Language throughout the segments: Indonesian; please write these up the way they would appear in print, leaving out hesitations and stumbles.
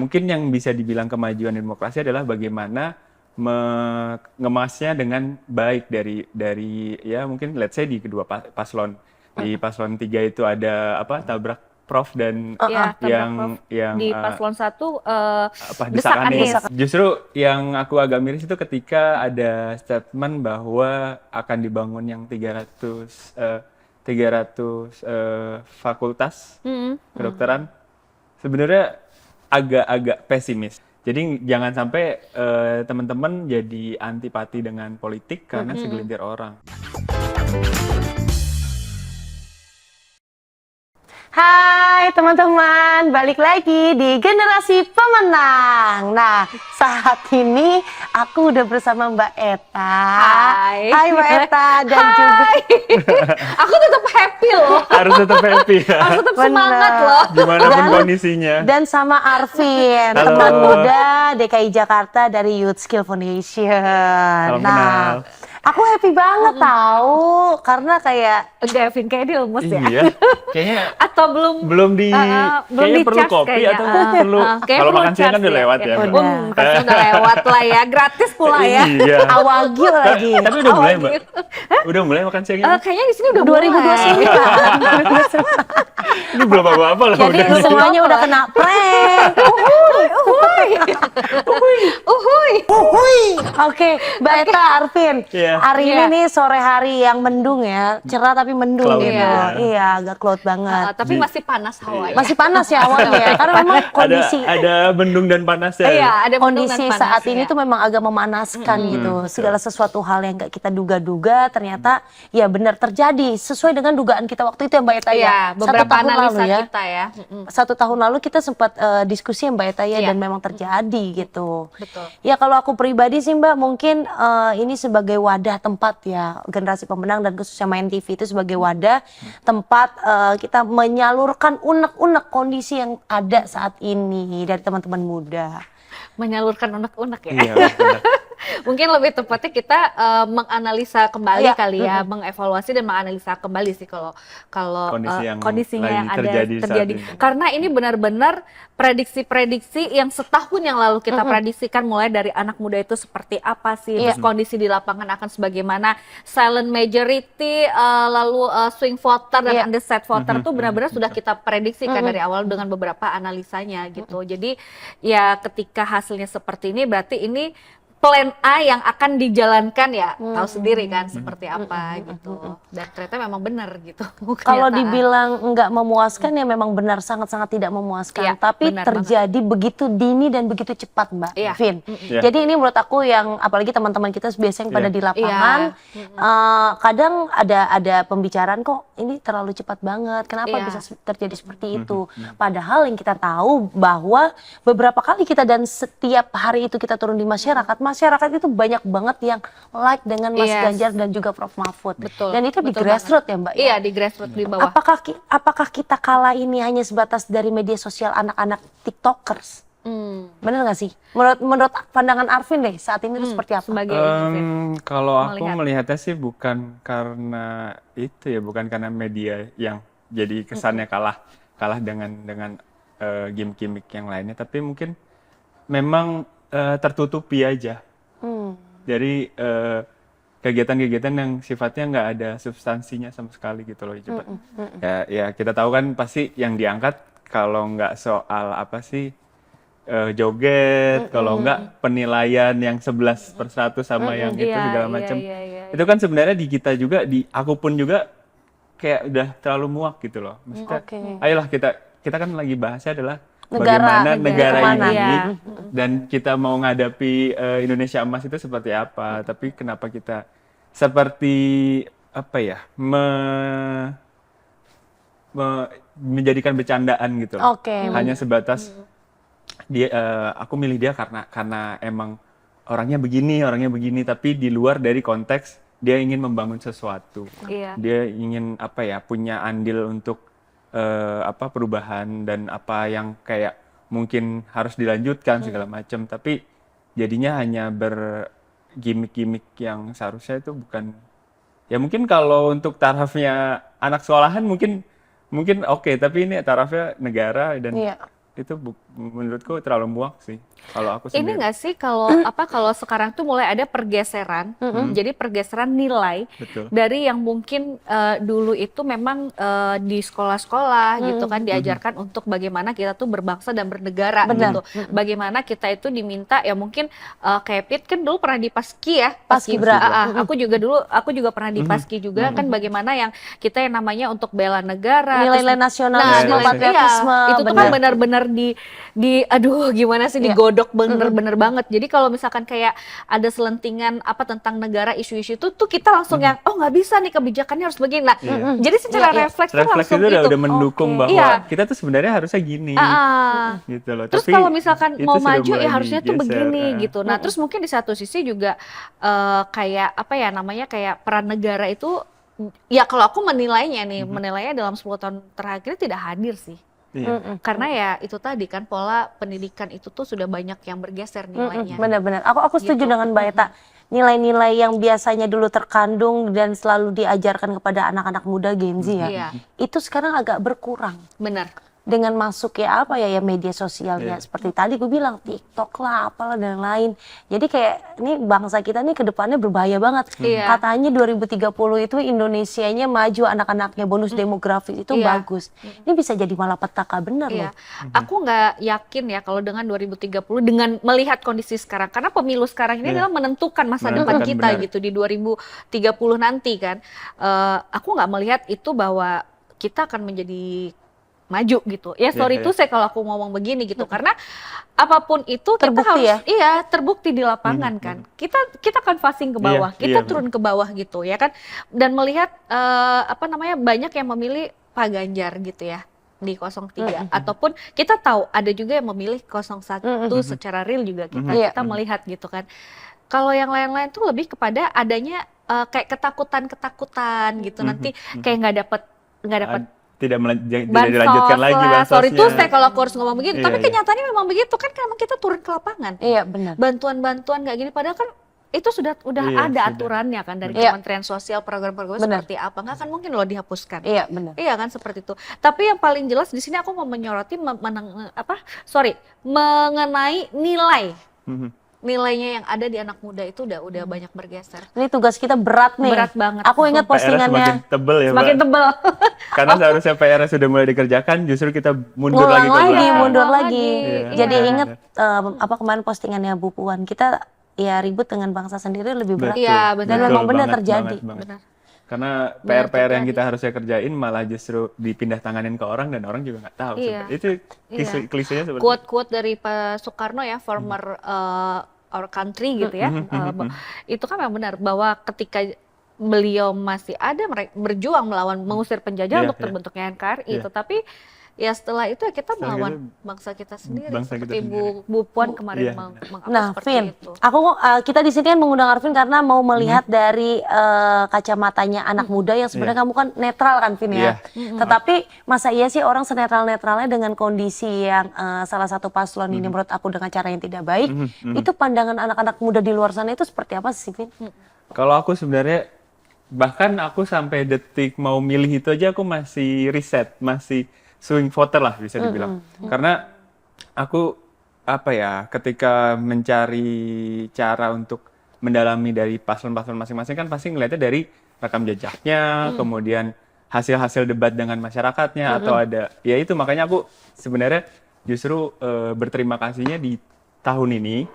mungkin yang bisa dibilang kemajuan demokrasi adalah bagaimana mengemasnya dengan baik dari ya mungkin let's say di kedua paslon. Di paslon 3 itu ada apa tabrak Prof dan Ya, yang di paslon 1 apa desak desak Anies. Anies. Justru yang aku agak miris itu ketika ada statement bahwa akan dibangun yang 300 fakultas kedokteran. Sebenarnya agak pesimis. Jadi jangan sampai teman-teman jadi antipati dengan politik karena segelintir orang. Hai teman-teman, balik lagi di Generasi Pemenang. Nah, saat ini aku udah bersama Mbak Eta. Hai Mbak Eta dan juga aku tetap happy loh. Harus tetap happy ya. Harus tetap semangat loh. Gimana pun kondisinya. Dan sama Arvin, Halo. teman muda DKI Jakarta dari Youth Skill Foundation. Salam kenal. Aku happy banget tahu karena kayak Gavin kayak dia lemes ya. Iya, kayaknya Atau belum belum di kayaknya perlu charge kopi kayaknya. atau perlu Kayaknya kalau perlu makan siang kan charge udah lewat ya. Udah. Udah lewat lah ya, gratis pula ya. Iya. awagil lagi. Tapi udah mulai Mbak. Udah mulai makan siangnya. Kayaknya di sini udah 2029. Ini belum apa-apa loh. Jadi udah. semuanya udah kena prank. Uhuy. Oke, Mbak Eta, Arvin. Iya. Hari ini Iya. nih sore hari yang mendung ya, cerah tapi mendung Cloudy, gitu. ya. Iya, agak cloud banget. Tapi masih panas hawanya. Masih panas ya awalnya ya, karena memang kondisi ada mendung dan panasnya. Iya, ada mendung kondisi dan panas saat ini ya. tuh memang agak memanaskan gitu. Segala sesuatu hal yang gak kita duga-duga ternyata ya benar terjadi sesuai dengan dugaan kita waktu itu ya Mbak Eta ya. Iya, beberapa 1 tahun analisa lalu ya. kita ya. 1 tahun lalu kita sempat diskusi ya Mbak Eta ya, Iya. dan memang terjadi gitu. Betul. Ya kalau aku pribadi sih Mbak mungkin ini sebagai wadah tempat ya Generasi Pemenang dan khususnya Main TV itu sebagai wadah tempat kita menyalurkan unek-unek kondisi yang ada saat ini dari teman-teman muda. Menyalurkan unek-unek ya. Iya, benar. Mungkin lebih tepatnya kita menganalisa kembali Iya. kali ya, mengevaluasi dan menganalisa kembali sih kalau Kondisi yang kondisinya yang lagi ada terjadi saat terjadi. ini. Karena ini benar-benar prediksi-prediksi yang setahun yang lalu kita prediksikan mulai dari anak muda itu seperti apa sih, Iya. terus kondisi di lapangan akan sebagaimana, silent majority, lalu swing voter dan Iya. undecided voter tuh benar-benar sudah kita prediksikan dari awal dengan beberapa analisanya gitu. Jadi ya ketika hasilnya seperti ini berarti ini plan A yang akan dijalankan ya, tahu sendiri kan seperti apa gitu. Dan ternyata memang benar gitu. Kalau kenyataan. dibilang nggak memuaskan ya memang benar sangat-sangat tidak memuaskan. Iya, Tapi benar terjadi begitu dini dan begitu cepat Mbak Iya. Vin. Iya. Jadi ini menurut aku yang apalagi teman-teman kita biasanya yang pada Iya. di lapangan, Iya. kadang ada pembicaraan kok ini terlalu cepat banget. Kenapa Iya. bisa terjadi seperti itu? Padahal yang kita tahu bahwa beberapa kali kita dan setiap hari itu kita turun di masyarakat itu banyak banget yang like dengan Mas Yes. Ganjar dan juga Prof Mahfud. Betul. Dan itu di Betul grassroots ya Mbak? Iya, di grassroots di bawah. Apakah kita kala ini hanya sebatas dari media sosial anak-anak TikTokers? Bener nggak sih? Menurut pandangan Arvin deh saat ini itu seperti apa? Sebagai Kalau aku Melihat. melihatnya sih bukan karena itu ya, bukan karena media yang jadi kesannya kalah dengan gimmick-gimmick yang lainnya, tapi mungkin memang tertutupi aja. Dari kegiatan-kegiatan yang sifatnya nggak ada substansinya sama sekali gitu loh. Coba. Ya kita tahu kan pasti yang diangkat kalau nggak soal apa sih joget, kalau nggak penilaian yang 11/100 sama yang itu Iya, segala iya, macam. iya. Itu kan sebenarnya di kita juga, di aku pun juga kayak udah terlalu muak gitu loh. Maksudnya, Oke. ayolah kita kan lagi bahasnya adalah Negara bagaimana negara kemana. ini Iya. dan kita mau menghadapi Indonesia emas itu seperti apa. Tapi kenapa kita seperti apa ya, menjadikan bercandaan gitu loh. Oke. Hanya sebatas dia aku milih dia karena emang orangnya begini, tapi di luar dari konteks dia ingin membangun sesuatu. Iya. Dia ingin apa ya, punya andil untuk perubahan dan apa yang kayak mungkin harus dilanjutkan segala macam, tapi jadinya hanya bergimmick-gimmick yang seharusnya itu bukan. Ya mungkin kalau untuk tarafnya anak sekolahan mungkin oke, tapi ini tarafnya negara dan Iya. itu menurutku terlalu muak sih kalau aku Ini sendiri. nggak sih kalau kalau sekarang tuh mulai ada pergeseran, jadi pergeseran nilai Betul. dari yang mungkin dulu itu memang di sekolah-sekolah gitu kan diajarkan untuk bagaimana kita tuh berbangsa dan bernegara Benar. gitu, bagaimana kita itu diminta ya mungkin kayak Pit kan dulu pernah di Paski ya, Paskibra. aku juga pernah di Paski juga kan bagaimana yang kita yang namanya untuk bela negara, Nilai-nilai terus nasionalisme, nilai patriotisme, itu tuh kan benar. benar-benar di aduh gimana sih Iya. digodok bener-bener banget. Jadi kalau misalkan kayak ada selentingan apa tentang negara isu-isu itu tuh kita langsung yang oh nggak bisa nih kebijakannya harus begini. Nah, Iya. jadi secara Iya, iya. refleks tuh Refleks langsung itu udah itu. mendukung bahwa Iya. kita tuh sebenarnya harusnya gini gitu loh. Terus Tapi kalau misalkan itu mau sudah maju mulai ya harusnya tuh digeser, begini gitu. Nah, terus mungkin di satu sisi juga kayak apa ya namanya kayak peran negara itu ya kalau aku menilainya nih, menilainya dalam 10 tahun terakhir tidak hadir sih. Iya. Karena ya itu tadi kan pola pendidikan itu tuh sudah banyak yang bergeser nilainya. Benar-benar. Aku setuju Gitu. dengan Mbak Eta. Nilai-nilai yang biasanya dulu terkandung dan selalu diajarkan kepada anak-anak muda Gen Z ya, Iya. itu sekarang agak berkurang. Benar. Dengan masuk ya apa ya media sosialnya Iya. seperti tadi gue bilang TikTok lah apalah dan lain. Jadi kayak ini bangsa kita nih ke depannya berbahaya banget. Iya. Katanya 2030 itu Indonesianya maju, anak-anaknya bonus demografis itu Iya. bagus. Ini bisa jadi malapetaka benar Iya, loh. aku nggak yakin ya kalau dengan 2030 dengan melihat kondisi sekarang karena pemilu sekarang ini Iya. adalah menentukan masa depan Menentukan, kita benar. gitu di 2030 nanti kan. Aku nggak melihat itu bahwa kita akan menjadi maju gitu. Ya sorry Iya, tuh saya kalau aku ngomong begini gitu karena apapun itu kita Terbukti harus ya? terbukti di lapangan kan. Kita kan passing ke bawah, Iya, kita iya, turun ke bawah gitu ya kan. Dan melihat apa namanya banyak yang memilih Pak Ganjar gitu ya di 03 ataupun kita tahu ada juga yang memilih 01 secara real juga Iya. kita melihat gitu kan. Kalau yang lain-lain tuh lebih kepada adanya kayak ketakutan gitu nanti kayak nggak dapat Tidak bansos dilanjutkan lagi lah. Sorry bansosnya. tuh saya kalau aku harus ngomong begitu, Iya, tapi iya. kenyataannya memang begitu kan karena kita turun ke lapangan. Iya benar. Bantuan-bantuan kayak gini padahal kan itu sudah Iya, ada sudah. aturannya kan dari Iya. Kementerian Sosial program-program Benar. seperti apa nggak kan mungkin loh dihapuskan. Iya benar. Iya kan seperti itu. Tapi yang paling jelas di sini aku mau menyoroti mengenai nilai. Mhm. Nilainya yang ada di anak muda itu udah banyak bergeser. Ini tugas kita berat nih. Berat banget. Aku ingat PR semakin postingannya. tebel ya, Semakin Mbak. tebal. Karena seharusnya PR sudah mulai dikerjakan, justru kita mundur Ngulang lagi ke lagi, belakang. mundur Ngulang lagi. lagi. Jadi Iya. ingat apa kemarin postingannya Bu Puan, kita ya ribut dengan bangsa sendiri lebih berat. Betul, Iya, benar. Dan memang benar banget, terjadi. banget. Benar. Karena Benar PR-PR yang terjadi. kita harusnya kerjain malah justru dipindah tanganin ke orang dan orang juga nggak tahu. Iya. Itu Iya. klisenya seperti Quote-quote dari Pak Soekarno ya, former our country gitu ya. Itu kan memang benar bahwa ketika beliau masih ada berjuang mengusir penjajah Iya, untuk iya. terbentuknya NKRI, Iya. tetapi ya setelah itu ya kita Setelah melawan itu, bangsa kita sendiri bangsa kita seperti sendiri. Bu Puan kemarin Iya. Nah, seperti Vin, itu. kita di sini kan mengundang Arvin karena mau melihat dari kacamatanya anak muda yang sebenarnya kamu kan netral kan, Vin ya. Tetapi masa iya sih orang senetral-netralnya dengan kondisi yang salah satu paslon ini menurut aku dengan cara yang tidak baik, itu pandangan anak-anak muda di luar sana itu seperti apa sih, Vin? Kalau aku sebenarnya bahkan aku sampai detik mau milih itu aja aku masih riset, masih swing voter lah bisa dibilang. Karena aku ketika mencari cara untuk mendalami dari paslon-paslon masing-masing kan pasti ngeliatnya dari rekam jejaknya, kemudian hasil-hasil debat dengan masyarakatnya atau ada ya itu makanya aku sebenarnya justru berterima kasihnya di tahun ini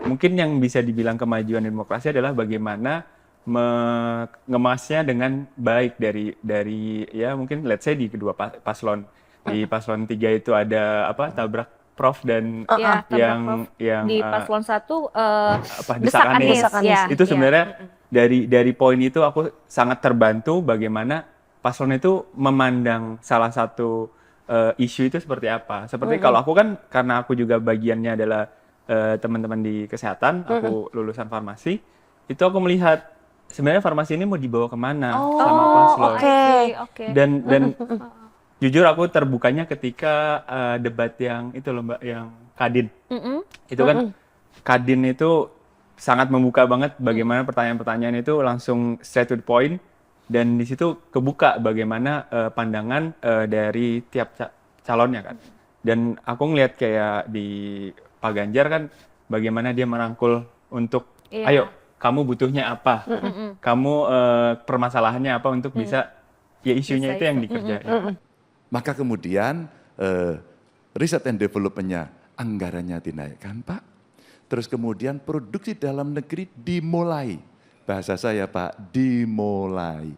mungkin yang bisa dibilang kemajuan demokrasi adalah bagaimana mengemasnya dengan baik dari ya mungkin let's say di kedua paslon. Di paslon 3 itu ada tabrak Prof dan Ya, yang di paslon 1 desak desak Anies. Anies. Ya, Itu ya. sebenarnya dari poin itu aku sangat terbantu bagaimana paslon itu memandang salah satu isu itu seperti apa. Seperti kalau aku kan karena aku juga bagiannya adalah teman-teman di kesehatan, aku lulusan farmasi, itu aku melihat sebenarnya farmasi ini mau dibawa kemana sama paslon. Oke. Dan jujur aku terbukanya ketika debat yang itu loh Mbak, yang Kadin. Itu kan Kadin itu sangat membuka banget bagaimana pertanyaan-pertanyaan itu langsung straight to the point dan di situ kebuka bagaimana pandangan dari tiap calonnya kan. Dan aku ngeliat kayak di Pak Ganjar kan bagaimana dia merangkul untuk Iya. ayo kamu butuhnya apa, kamu permasalahannya apa untuk bisa ya isunya Bisa itu yang dikerjain. Maka kemudian riset and development-nya anggarannya dinaikkan, Pak. Terus kemudian produksi dalam negeri dimulai. Bahasa saya, Pak, dimulai.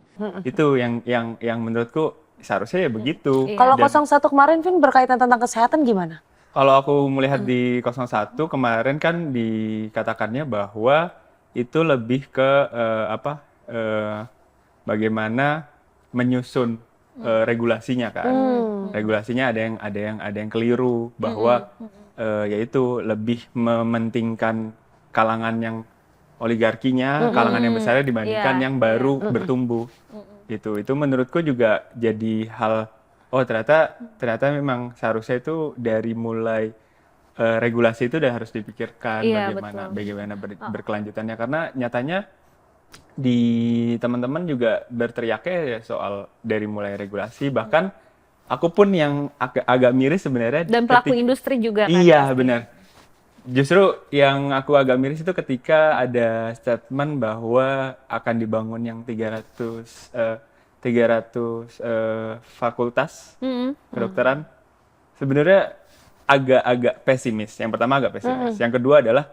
Itu yang menurutku seharusnya ya begitu. Iya. Kalau Dan 01 kemarin Vin berkaitan tentang kesehatan gimana? kalau aku melihat di 01 kemarin kan dikatakannya bahwa itu lebih ke bagaimana menyusun regulasinya kan. Regulasinya ada yang keliru bahwa yaitu lebih mementingkan kalangan yang oligarkinya, kalangan yang besar dibandingkan Iya, yang baru bertumbuh. Itu menurutku juga jadi hal ternyata memang seharusnya itu dari mulai regulasi itu udah harus dipikirkan Iya, bagaimana berkelanjutannya, karena nyatanya di teman-teman juga berteriaknya ya soal dari mulai regulasi, bahkan aku pun yang agak miris sebenarnya Dan pelaku industri juga kan. iya benar. Justru yang aku agak miris itu ketika ada statement bahwa akan dibangun yang 300 fakultas kedokteran. Sebenarnya agak pesimis. Yang pertama agak pesimis. Yang kedua adalah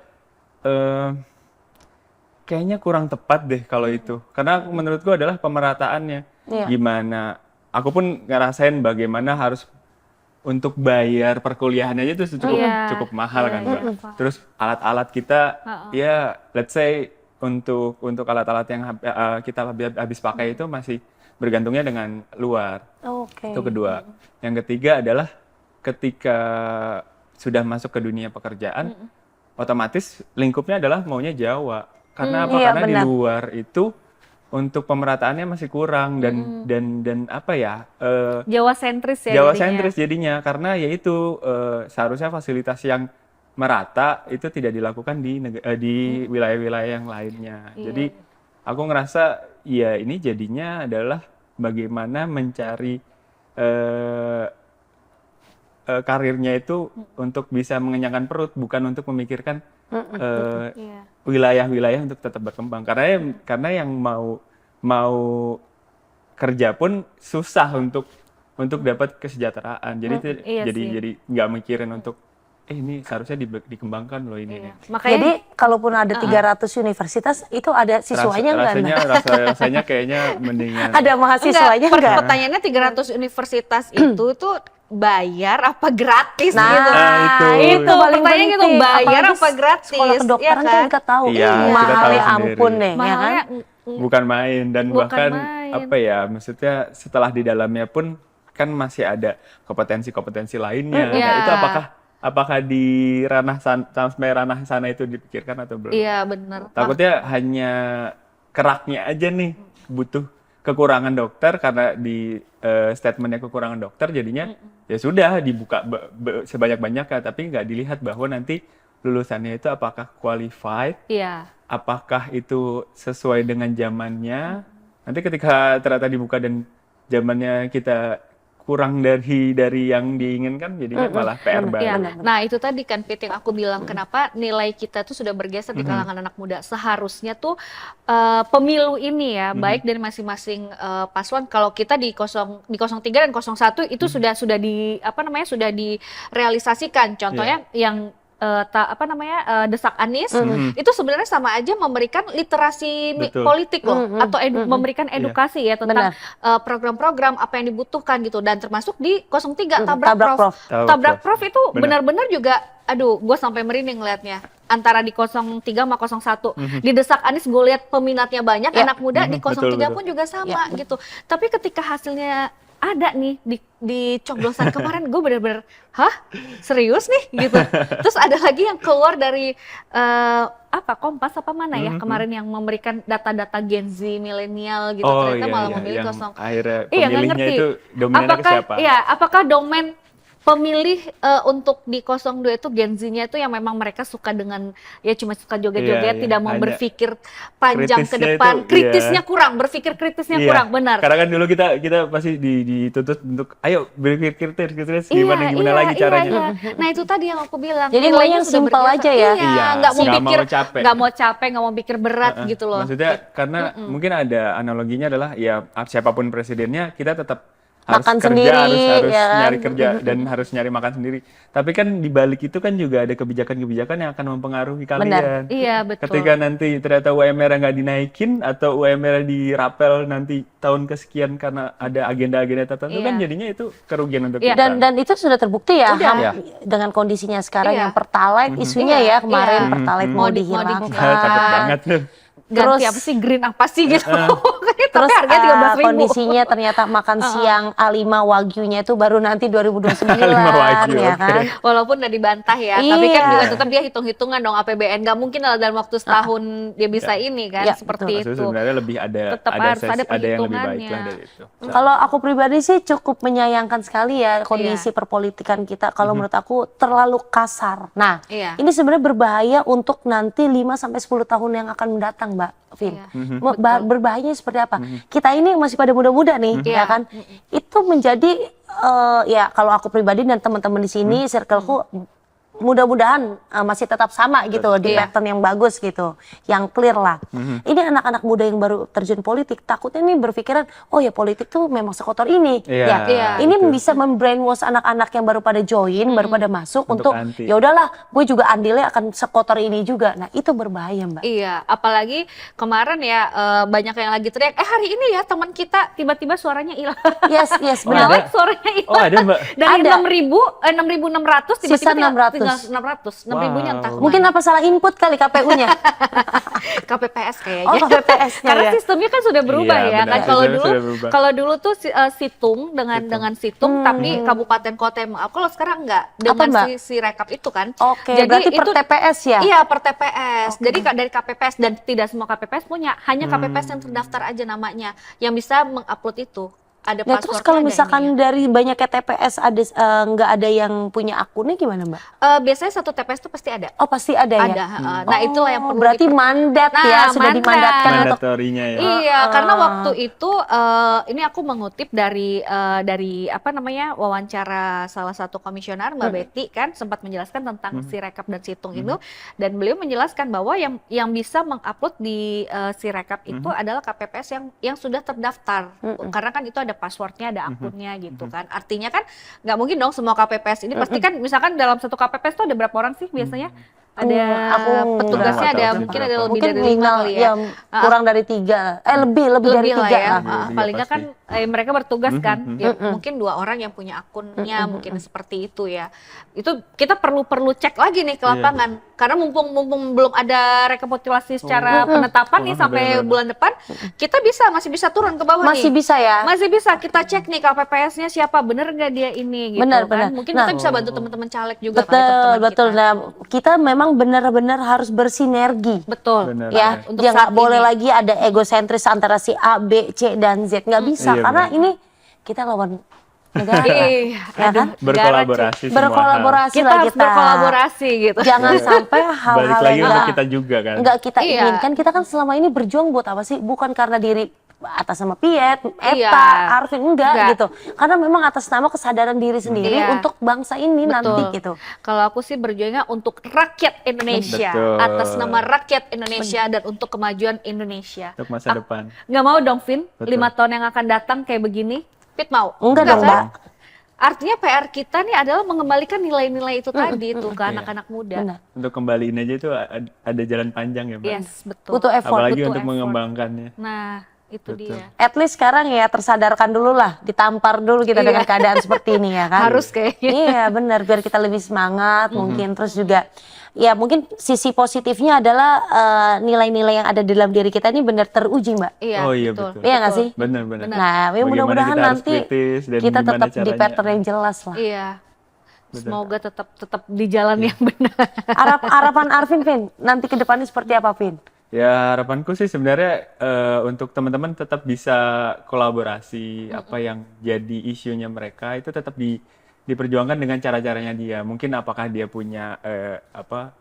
kayaknya kurang tepat deh kalau itu. Karena menurutku adalah pemerataannya. Iya. Gimana? Aku pun ngerasain bagaimana harus untuk bayar perkuliahan aja itu cukup mahal kan, Mbak. Terus alat-alat kita ya let's say untuk alat-alat yang kita habis pakai itu masih bergantungnya dengan luar. Oke. Itu kedua. Yang ketiga adalah ketika sudah masuk ke dunia pekerjaan, otomatis lingkupnya adalah maunya Jawa. Karena apa? Iya, Karena di benar. luar itu untuk pemerataannya masih kurang dan apa ya? Jawa sentris ya. Jawa jadinya. sentris jadinya, karena yaitu seharusnya fasilitas yang merata itu tidak dilakukan di wilayah-wilayah yang lainnya. Jadi aku ngerasa ya ini jadinya adalah bagaimana mencari karirnya itu untuk bisa mengenyangkan perut, bukan untuk memikirkan Iya. wilayah-wilayah untuk tetap berkembang. Karena yang mau kerja pun susah untuk dapat kesejahteraan. Iya sih. Jadi nggak mikirin untuk ini seharusnya dikembangkan loh ini. Iya. nih. Makanya Jadi kalaupun ada 300 universitas itu ada siswanya nggak? Rasanya kayaknya mendingan. Ada mahasiswanya nggak? pertanyaannya 300 universitas itu tuh bayar apa gratis Nah, gitu. itu paling pertanyaannya gitu, penting. bayar Apalagi apa gratis? Sekolah kedokteran ya kan kita tahu, Iya, kita mahalnya tahu ampun sendiri. deh, ya kan? Mahalnya Bukan main, dan Bukan bahkan main. apa ya, maksudnya setelah di dalamnya pun kan masih ada kompetensi-kompetensi lainnya. Nah, Iya. itu apakah di sampai ranah sana itu dipikirkan atau belum? Iya benar. Takutnya hanya keraknya aja nih butuh kekurangan dokter, karena di statementnya kekurangan dokter jadinya ya sudah dibuka sebanyak-banyaknya, tapi nggak dilihat bahwa nanti lulusannya itu apakah qualified, Iya. apakah itu sesuai dengan zamannya. Nanti ketika ternyata dibuka dan zamannya kita kurang dari yang diinginkan, jadinya malah PR baru. Iya. Nah itu tadi kan Pit yang aku bilang kenapa nilai kita tuh sudah bergeser di kalangan anak muda. Seharusnya tuh pemilu ini ya baik dari masing-masing paslon. Kalau kita di 03 dan 01 itu sudah sudah direalisasikan. Contohnya yang Desak Anies itu sebenarnya sama aja memberikan literasi Betul. politik loh, atau memberikan edukasi ya tentang program-program apa yang dibutuhkan gitu, dan termasuk di 03 Tabrak Prof. Tabrak Prof itu benar-benar juga, aduh gue sampai merinding ngeliatnya, antara di 03 sama 01 di Desak Anies gue lihat peminatnya banyak, anak muda di 03 pun juga sama gitu, tapi ketika hasilnya ada nih di coblosan kemarin, gue bener-bener, hah serius nih gitu. Terus ada lagi yang keluar dari Kompas apa mana ya kemarin yang memberikan data-data Gen Z milenial gitu, ternyata malah memilih yang kosong. akhirnya Iya, nggak pemilihnya ngerti. itu dominannya ke siapa? Iya, apakah domain pemilih untuk di 02 itu Gen Z-nya itu yang memang mereka suka dengan ya cuma suka joget-joget, Iya, tidak mau hanya berpikir panjang ke kritisnya depan, itu, kritisnya iya. kurang, berpikir kritisnya Iya, kurang, benar. karena kan dulu kita pasti dituntut untuk ayo berpikir kritis gimana lagi caranya. Iya. Nah itu tadi yang aku bilang. Jadi nilainya maunya yang sudah simpel bergeser. aja ya? Iya, Iya, nggak mau nggak pikir, mau capek. nggak mau capek, nggak mau pikir berat gitu loh. Maksudnya karena mungkin ada analoginya adalah ya siapapun presidennya kita tetap harus Makan kerja, sendiri, harus ya kan? nyari kerja dan harus nyari makan sendiri. Tapi kan di balik itu kan juga ada kebijakan-kebijakan yang akan mempengaruhi kalian. Iya, betul. Ketika nanti ternyata UMR nggak dinaikin atau UMR dirapel nanti tahun kesekian karena ada agenda-agenda tertentu Iya. kan jadinya itu kerugian untuk Iya. kita. Dan itu sudah terbukti ya Udah. Iya. dengan kondisinya sekarang Iya. yang Pertalite isunya Iya, ya kemarin iya. Pertalite Mau mau dibuka. dihilangkan. Takut banget tuh. Ganti Terus- apa sih, green apa sih gitu. Terus Tapi harganya 13.000. kondisinya ternyata makan siang A5 Wagyu-nya itu baru nanti 2029 A5 Wagyu, ya oke. kan. Walaupun udah dibantah ya, tapi kan Iya. juga tetap dia hitung-hitungan dong APBN. Gak mungkin lah dalam waktu setahun dia bisa ini kan, Ya, seperti Maksudnya itu. sebenarnya lebih ada Tetap harus ada ada yang lebih baik lah perhitungannya. dari itu. Kalau aku pribadi sih cukup menyayangkan sekali ya kondisi Iya. perpolitikan kita. Kalau menurut aku terlalu kasar. Nah, Iya. ini sebenarnya berbahaya untuk nanti 5 sampai 10 tahun yang akan mendatang, Mbak Vin. Iya. Berbahayanya seperti apa? Kita ini yang masih pada muda-muda nih, Iya. ya kan? Itu menjadi ya kalau aku pribadi dan teman-teman di sini circleku mudah-mudahan masih tetap sama gitu di Iya. pattern yang bagus gitu, yang clear lah. Ini anak-anak muda yang baru terjun politik takutnya nih berpikiran, oh ya politik tuh memang sekotor ini. Iya, Ya, Iya. ini betul. bisa membrainwash anak-anak yang baru pada join, baru pada masuk Untuk untuk anti. ya udahlah, gue juga andilnya akan sekotor ini juga. Nah itu berbahaya Mbak. Iya, apalagi kemarin ya banyak yang lagi teriak, hari ini ya teman kita tiba-tiba suaranya hilang. Yes, yes, Oh, benar. ada? Nyalek suaranya hilang. Oh, ada, Mbak? Dari Ada. 6.600 tiba-tiba Sisa 600. tinggal 600. 6.000-nya entah kemana. Mungkin apa salah input kali KPU-nya? KPPS kayaknya. Oh, KPPS-nya Karena ya. sistemnya kan sudah berubah Iya, ya. benar. Kan kalau Sistemnya dulu sudah berubah. kalau dulu tuh situng dengan situng tapi kabupaten kota yang mengupload. Kalau sekarang enggak dengan Mbak? si rekap itu kan. Oke, berarti per TPS ya? Iya, per TPS. Jadi dari KPPS dan tidak semua KPPS punya, hanya KPPS yang terdaftar aja namanya yang bisa mengupload itu. Ada Nah terus passwordnya, kalau ada misalkan ininya. dari banyaknya TPS ada nggak ada yang punya akunnya gimana Mbak? Biasanya satu TPS itu pasti ada. Oh pasti ada ya? Ada. Nah, itulah yang perlu berarti diper- mandat Nah, ya, sudah mandat. dimandatkan untuk Mandatorinya ya. Iya, karena waktu itu ini aku mengutip dari apa namanya wawancara salah satu komisioner Mbak Betty kan sempat menjelaskan tentang si rekap dan situng itu dan beliau menjelaskan bahwa yang bisa mengupload di si rekap itu adalah KPPS yang sudah terdaftar karena kan itu ada passwordnya, ada akunnya gitu kan. Artinya kan nggak mungkin dong semua KPPS ini pasti kan misalkan dalam satu KPPS itu ada berapa orang sih biasanya? Ada aku petugasnya nggak ada tahu mungkin sih ada lebih mungkin dari 5 minimal kali ya. ya kurang dari 3 lebih dari Lebih lah 3 ya. lah. Iya, Paling nggak kan mereka bertugas kan. Ya, Mhm. mungkin 2 orang yang punya akunnya mungkin seperti itu ya. Itu kita perlu cek lagi nih ke Iya. lapangan. Karena mumpung belum ada rekapitulasi secara penetapan nih sampai benar-benar. bulan depan, kita masih bisa turun ke bawah Masih nih. bisa ya? Masih bisa kita cek nih KPPS-nya siapa, bener nggak dia ini gitu Benar, kan. benar. Mungkin Nah. kita bisa bantu teman-teman caleg juga kali, Betul, teman-teman betul. kita. Nah, kita memang benar-benar harus bersinergi. Betul. Benar. Ya, Untuk dia nggak saat boleh ini. lagi ada egosentris antara si A, B, C, dan Z. Nggak bisa, Iya, karena benar. ini kita lawan negara. Iya, Ya kan? Berkolaborasi semua hal. Berkolaborasi Kita lah harus berkolaborasi gitu. Jangan sampai Balik hal-hal lagi yang untuk nggak kita juga kan. nggak kita Iya. inginkan. Kita kan selama ini berjuang buat apa sih? Bukan karena diri atas nama Piet, Eta, Iya. Arvin, enggak gitu. Karena memang atas nama kesadaran diri sendiri Iya. untuk bangsa ini nanti Betul. gitu. Kalau aku sih berjuangnya untuk rakyat Indonesia, Betul. atas nama rakyat Indonesia dan untuk kemajuan Indonesia. Untuk masa depan. Nggak mau dong, Vin, Betul. 5 tahun yang akan datang kayak begini. Fit mau? Enggak dong, kan? Mbak. Artinya PR kita nih adalah mengembalikan nilai-nilai itu tadi tuh ke anak-anak muda. Benar. Untuk kembaliin aja itu ada jalan panjang ya, Mbak. Yes, betul. Butuh effort. Apalagi butuh untuk effort. mengembangkannya. Nah, itu Betul. dia. At least sekarang ya tersadarkan dulu lah, ditampar dulu kita Iya. dengan keadaan seperti ini ya kan. Harus kayaknya. Iya benar, biar kita lebih semangat mungkin. Terus juga ya mungkin sisi positifnya adalah nilai-nilai yang ada di dalam diri kita ini benar teruji Mbak. Iya, Oh iya, betul. betul. Iya nggak sih? Benar-benar. Nah ya Bagaimana mudah-mudahan kita harus nanti kritis dan kita gimana tetap di caranya. pattern yang jelas lah. Iya. Betul. Semoga tetap di jalan yang benar. Harapan Arvin, Vin, nanti ke depannya seperti apa, Vin? Ya harapanku sih sebenarnya untuk teman-teman tetap bisa kolaborasi apa yang jadi isunya mereka itu tetap diperjuangkan dengan cara-caranya dia. Mungkin apakah dia punya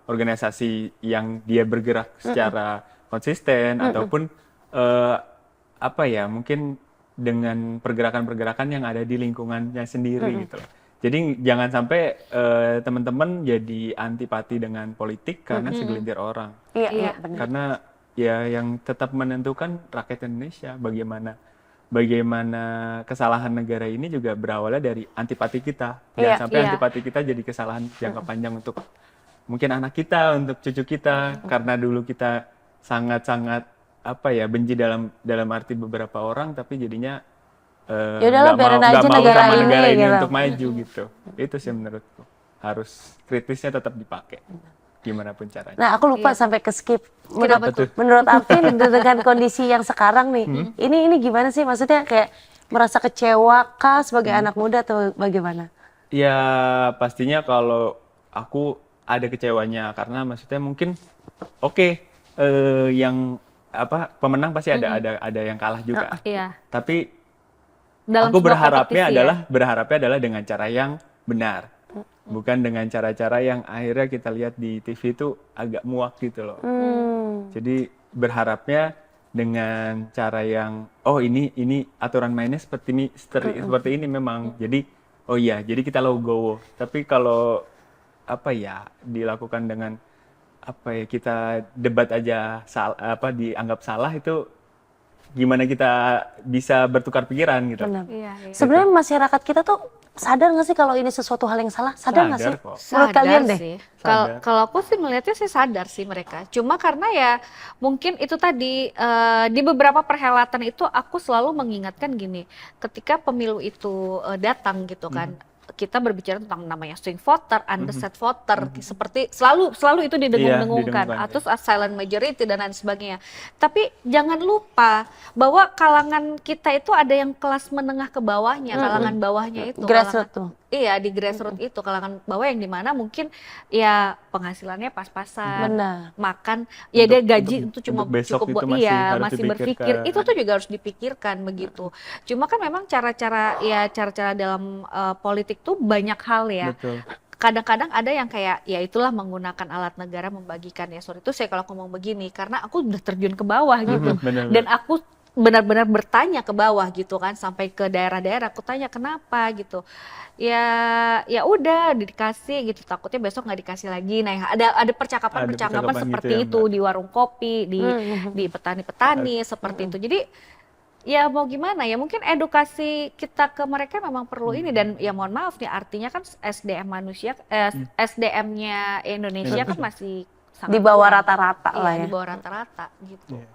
organisasi yang dia bergerak secara konsisten ataupun mungkin dengan pergerakan-pergerakan yang ada di lingkungannya sendiri gitu loh. Jadi jangan sampai teman-teman jadi antipati dengan politik karena segelintir orang. Iya, benar. Karena ya yang tetap menentukan rakyat Indonesia, bagaimana kesalahan negara ini juga berawalnya dari antipati kita. Jangan sampai antipati kita jadi kesalahan jangka panjang untuk mungkin anak kita, untuk cucu kita, karena dulu kita sangat-sangat benci dalam arti beberapa orang, tapi jadinya Yaudahlah, biarin aja nggak mau negara sama negara ini, ini gitu. untuk maju gitu. Itu sih menurutku harus kritisnya tetap dipakai, gimana pun caranya. Nah, aku lupa sampai ke skip. Kenapa tuh? Menurut Alvin dengan kondisi yang sekarang nih, ini gimana sih? Maksudnya kayak merasa kecewa kah sebagai anak muda atau bagaimana? Ya pastinya kalau aku ada kecewanya karena maksudnya mungkin yang pemenang pasti ada yang kalah juga. Iya. Tapi Dalam aku sebuah berharapnya kompetisi adalah dengan cara yang benar. Bukan dengan cara-cara yang akhirnya kita lihat di TV itu agak muak gitu loh. Jadi berharapnya dengan cara yang ini aturan mainnya seperti ini memang. Jadi jadi kita legowo. Tapi kalau dilakukan dengan kita debat aja dianggap salah, itu gimana kita bisa bertukar pikiran gitu. Benar. Iya. Sebenarnya masyarakat kita tuh sadar nggak sih kalau ini sesuatu hal yang salah? Sadar nggak sih? Sadar kok. Menurut kalian deh. Sih. Sadar. Kalau aku sih melihatnya sih sadar sih mereka. Cuma karena ya mungkin itu tadi di beberapa perhelatan itu aku selalu mengingatkan gini, ketika pemilu itu datang gitu kan. Kita berbicara tentang namanya swing voter, undecided voter, seperti selalu itu didengung-dengungkan, Iya, atau silent majority dan lain sebagainya. Tapi jangan lupa bahwa kalangan kita itu ada yang kelas menengah ke bawahnya, kalangan bawahnya itu. Grassroots tuh. Iya, di grassroots itu kalangan bawah yang dimana mungkin ya penghasilannya pas-pasan, Benar. makan ya dia gaji itu cuma untuk besok cukup buat itu masih harus masih berpikir dipikirkan. itu tuh juga harus dipikirkan begitu. Cuma kan memang cara-cara dalam politik tuh banyak hal ya. Betul. Kadang-kadang ada yang kayak ya itulah menggunakan alat negara membagikan ya. Sorry itu saya kalau ngomong begini karena aku udah terjun ke bawah gitu benar. dan aku benar-benar bertanya ke bawah gitu kan, sampai ke daerah-daerah aku tanya kenapa gitu. Ya udah dikasih gitu, takutnya besok nggak dikasih lagi. Nah, ada percakapan percakapan seperti gitu ya, itu Mbak. di warung kopi, di petani-petani seperti itu. Jadi ya mau gimana ya, mungkin edukasi kita ke mereka memang perlu ini, dan ya mohon maaf nih artinya kan SDM manusia SDM-nya Indonesia kan masih sangat Di bawah kurang. rata-rata Iya, lah ya. di bawah rata-rata gitu. Iya.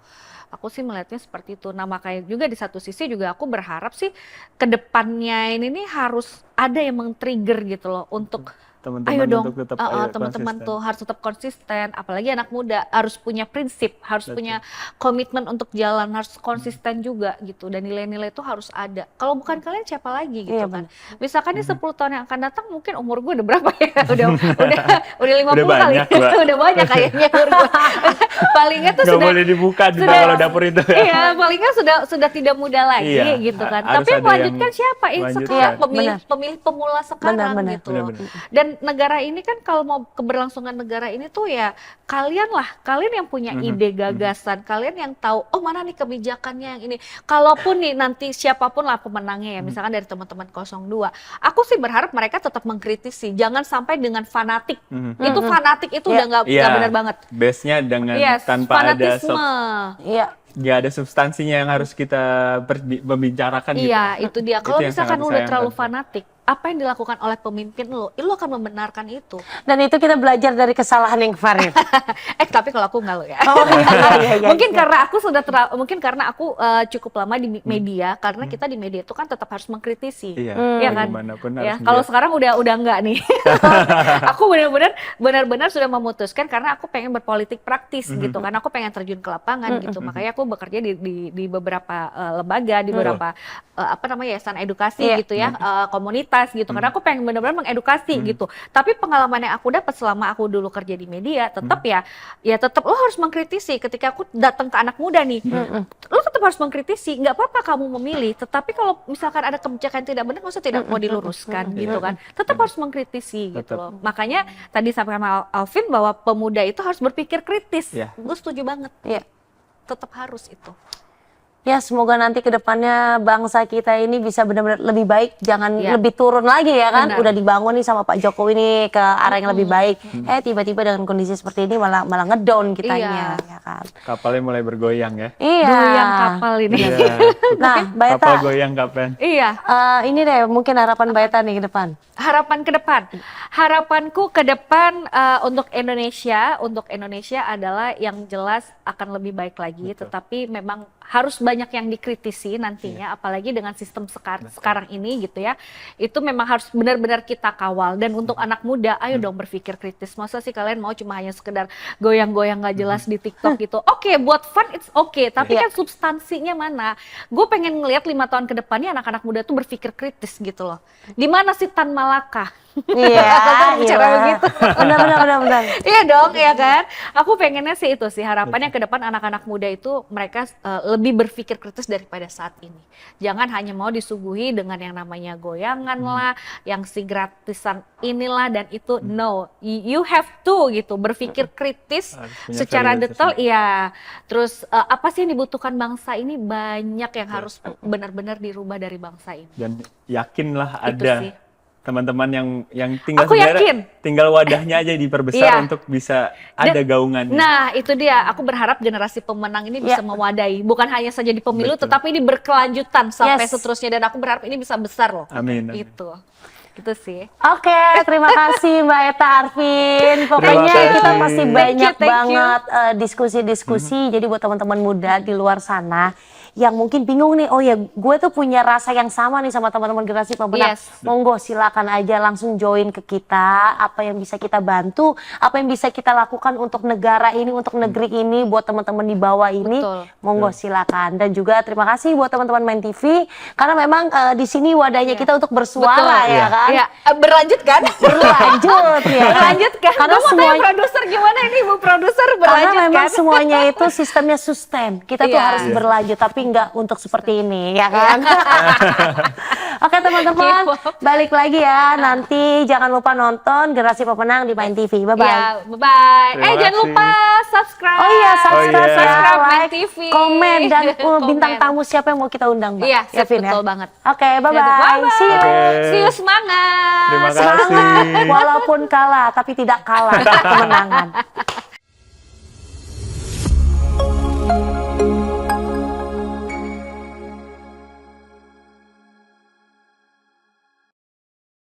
Aku sih melihatnya seperti itu. Nah makanya juga di satu sisi juga aku berharap sih ke depannya ini nih harus ada yang men-trigger gitu loh untuk Teman-teman ayo dong, untuk tetap teman-teman konsisten. tuh harus tetap konsisten, apalagi anak muda harus punya prinsip, harus Betul. punya komitmen untuk jalan, harus konsisten juga gitu, dan nilai-nilai itu harus ada. Kalau bukan kalian siapa lagi gitu Iya, kan? Misalkan di 10 tahun yang akan datang mungkin umur gue udah berapa ya? udah 50 Udah kali, banyak, Mbak. udah banyak kayaknya umur gue. Palingnya tuh Nggak sudah boleh dibuka di sudah- kalau dapur itu. Iya, palingnya sudah tidak muda lagi Iya, gitu kan. harus Tapi yang ada melanjutkan yang siapa? melanjutkan. Sekarang Benar. pemilih pemula sekarang Benar. gitu. Benar-benar. Dan negara ini kan kalau mau keberlangsungan negara ini tuh ya kalian yang punya ide gagasan, kalian yang tahu mana nih kebijakannya yang ini. Kalaupun nih nanti siapapun lah pemenangnya ya, misalkan dari teman-teman 02, aku sih berharap mereka tetap mengkritisi, jangan sampai dengan fanatik. Itu fanatik itu udah nggak benar banget. Base-nya dengan Yes, tanpa ada fanatisme. Iya. nggak ada substansinya yang harus kita membicarakan gitu. Iya, itu dia. Kalau Itu yang misalkan sangat lu udah terlalu disayangkan. fanatik, apa yang dilakukan oleh pemimpin lu akan membenarkan itu. Dan itu kita belajar dari kesalahan yang kemarin. Tapi kalau aku enggak lo ya. Oh, iya. Mungkin karena aku karena aku cukup lama di media, karena kita di media itu kan tetap harus mengkritisi. Iya, Ya kan? bagaimanapun Ya, harus kalau melihat. sekarang udah enggak nih. Aku benar-benar sudah memutuskan karena aku pengen berpolitik praktis gitu kan. Aku pengen terjun ke lapangan gitu. Makanya aku bekerja di beberapa lembaga, di beberapa yayasan edukasi Iya. gitu ya, komunitas komunitas gitu, karena aku pengen benar-benar mengedukasi gitu. Tapi pengalaman yang aku dapat selama aku dulu kerja di media, tetap ya tetap lo harus mengkritisi. Ketika aku datang ke anak muda nih, lo tetap harus mengkritisi. Nggak apa-apa kamu memilih, tetapi kalau misalkan ada kebijakan yang tidak benar, maksudnya tidak mau diluruskan gitu kan. Tetap harus mengkritisi gitu loh. Makanya tadi sampaikan sama Alvin bahwa pemuda itu harus berpikir kritis. Gue setuju banget. Tetap harus itu. Ya, semoga nanti ke depannya bangsa kita ini bisa benar-benar lebih baik, jangan lebih turun lagi ya kan. Benar. Udah dibangun nih sama Pak Jokowi nih ke arah yang lebih baik. Tiba-tiba dengan kondisi seperti ini malah ngedown kitanya ya kan. Kapalnya mulai bergoyang ya. Iya. Goyang kapal ini. Iya. Nah, Mbak Eta, Kapal goyang kapan? Iya. ini deh mungkin harapan Mbak Eta nih ke depan. Harapan ke depan, harapanku ke depan untuk Indonesia adalah yang jelas akan lebih baik lagi. Tetapi memang harus banyak yang dikritisi nantinya, apalagi dengan sistem sekarang ini gitu ya. Itu memang harus benar-benar kita kawal. Dan untuk anak muda, ayo dong berpikir kritis. Masa sih kalian mau cuma hanya sekedar goyang-goyang nggak jelas di TikTok gitu? Oke, buat fun it's okay, tapi kan substansinya mana? Gue pengen ngelihat 5 tahun ke depannya anak-anak muda tuh berpikir kritis gitu loh. Di mana sih Tan Malaka? Iya, bicara begitu. Benar. Iya dong, ya kan? Aku pengennya sih itu sih, harapannya ke depan anak-anak muda itu mereka lebih berpikir kritis daripada saat ini. Jangan hanya mau disuguhi dengan yang namanya goyangan lah, yang si gratisan inilah dan itu. No, you have to gitu, berpikir kritis secara detail. Iya. Terus apa sih yang dibutuhkan bangsa ini? Banyak yang harus benar-benar dirubah dari bangsa ini. Dan yakinlah Itu ada sih. teman-teman yang tinggal Aku yakin. tinggal wadahnya aja diperbesar untuk bisa ada gaungan. Nah, itu dia. Aku berharap generasi pemenang ini bisa mewadahi. Bukan hanya saja di pemilu, tetapi ini berkelanjutan sampai seterusnya. Dan aku berharap ini bisa besar loh. Amin. Itu. Gitu sih. Oke, terima kasih Mbak Eta, Arvin. Pokoknya kita masih banyak banget diskusi-diskusi. Jadi buat teman-teman muda di luar sana yang mungkin bingung nih, oh ya gue tuh punya rasa yang sama nih sama teman-teman generasi pemenang. Monggo silakan aja langsung join ke kita, apa yang bisa kita bantu, apa yang bisa kita lakukan untuk negara ini, untuk negeri ini, buat teman-teman di bawah ini. Monggo silakan. Dan juga terima kasih buat teman-teman Main TV, karena memang di sini wadahnya kita untuk bersuara ya kan. Iya. Berlanjut kan? Berlanjut ya. Berlanjut kan? Karena semuanya produser gimana ini Bu Produser berlanjut kan? Karena memang semuanya itu sistemnya sustain. Kita tuh harus berlanjut, tapi nggak untuk seperti ini, ya kan? Oke teman-teman, balik lagi ya. Nanti jangan lupa nonton Generasi Pemenang di Main TV. Bye-bye. Ya, bye-bye. Jangan lupa subscribe. Oh iya, subscribe, subscribe Main like, TV. komen, dan bintang tamu siapa yang mau kita undang, Mbak? Iya, Vin, betul banget. Oke, bye-bye. See you. See you, semangat. Terima kasih. Semangat, walaupun kalah, tapi tidak kalah kemenangan.